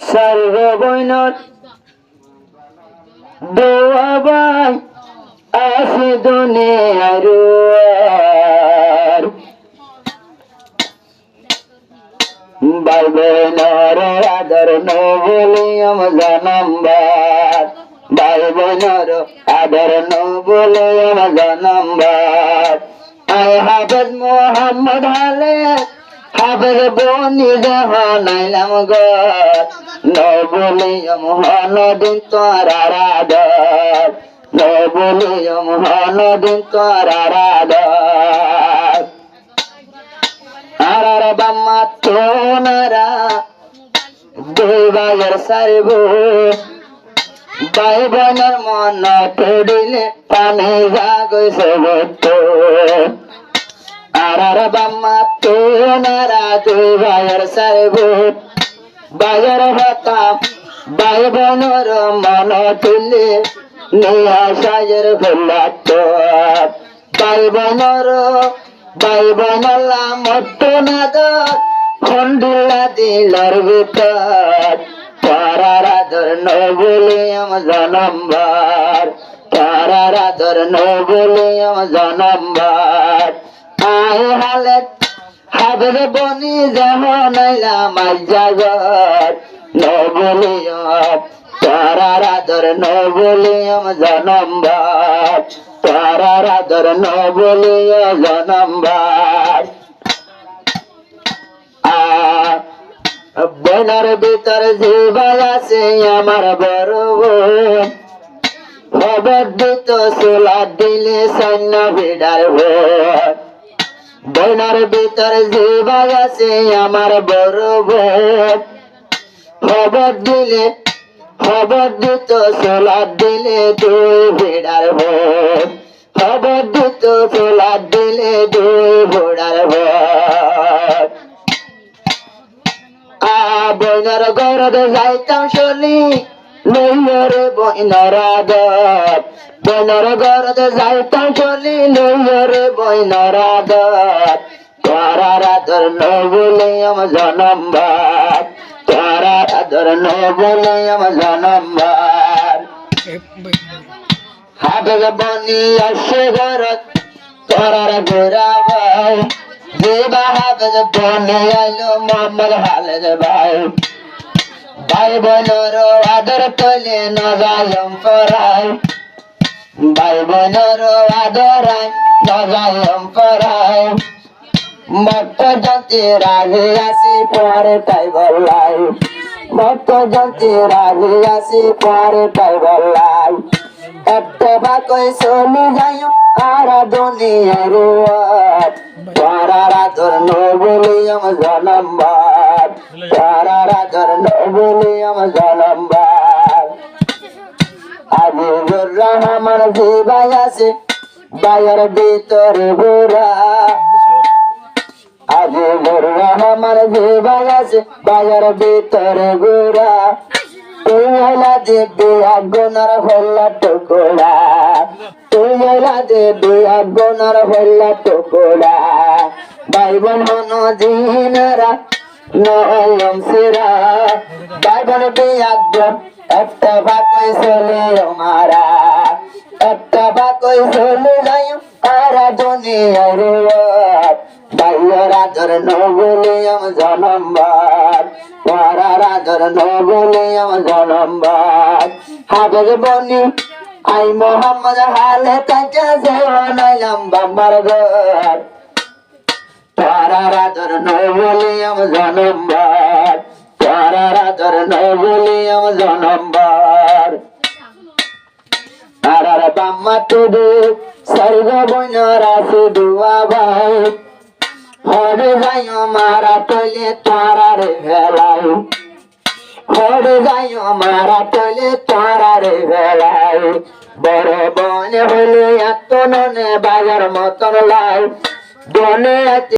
সার্গ বইনত দোয়াবাই আছে দুনিয়ার ভাই বোনের আদর নবলিয়ম জনমবার ভাই বোনের আদর নবলিয়ম জনমবার আয় হাফেজ মোহাম্মদ হালে হাফেজ বনি নাইলাম গর নবলিয়ম হনদিন তোরার আদর নবলিয়ম হনদিন তোরার আদর আর বাম্মা তোনারা দুই বাজার সারিব ভাই বোনের মন পড়িলে পানি জাগছে বত আর বাম্মা তোনারা দুই বাজার সারিব বাজার ভাতা ভাই বোনের মন তুলে নিয়া সাজের খোলাত ভাই বোনের ভাই বোনালা মতো নাদর খন্ডুলা দিলার ভিতর তারার আদর নবলিয়ম জনমবার তারার আদর নবলিয়ম জনমবার আয় হালে হাবের বনি জহনাইলাম আজ জাগর নবলিয়ম তারার আদর নবলিয়ম জনমবার তারার আদর নবলিয় জনমবার বোনের ভিতর জীবাই আছে আমার বড় বোন খবর দিত সোলা দিলে সৈন্য ভিড়ার বোন বোনের ভিতর জীবাই আছে আমার বড় বোন খবর দিত সোলা দিলে দুই ভিড়ার বোন খবর দিত সোলা দিলে দুই ভিড়ার বোন বইনার গরদে যাইতাম শনি লইরে বইনার আদর বইনার গরদে যাইতাম শনি লইরে বইনার আদর তারার আদর নবলিয়ম জনমবার তারার আদর নবলিয়ম জনমবার হাফেজ বনি আসে ঘরত তারার গোরা ভাই জিবা হাফেজ বনি আইলো মোহাম্মদ হালেদ ভাই ভাই বোনের আদর তলে নজায়ম পরাই ভাই বোনের আদরাই নজায়ম পরাই মত জাতি রাজি আসি পরে তাই বললাই মত জাতি রাজি আসি পরে তাই বললাই একটা বাকই চলি যাই আর দুনিয়ার তারার আদর নবলিয়ম জনমবার তারার আদর নবলিয়ম জনমবার আজিজুর রহমান জিবাই আছে বায়ের ভিতরে গোরা আজিজুর রহমান জিবাই আছে বায়ের ভিতরে গোরা তুই হইলা দেবী আগুনার হল্লা টুকুরা তুই হইলা দেবী আগুনার হল্লা টুকুরা ভাই বোন হন জিনারা নয়ম সিরা ভাই বোন বিয়াগুন একটা বাকই চলে মারা একটা বাকই চলে যাই তারা দুনিয়ার ভাইয়ের আদর নবলিয়ম জনমবার তারার আদর নবলিয়ম জনমবার হাফেজ বনি আই মোহাম্মদ হালে কাঁচা জনাইলাম বাম্বার ঘর তারার আদর নবলিয়ম জনমবার তারার আদর নবলিয়ম জনমবার তারার বাম্মা তুদু সর্গ বইনার আছে দুয়া ভাই হরে যাই মারা তলে তারার ভেলাই হরে যাই মারা তলে তারার ভেলাই বড় বনে হলে এত ননে বাজার মতন লাই বনে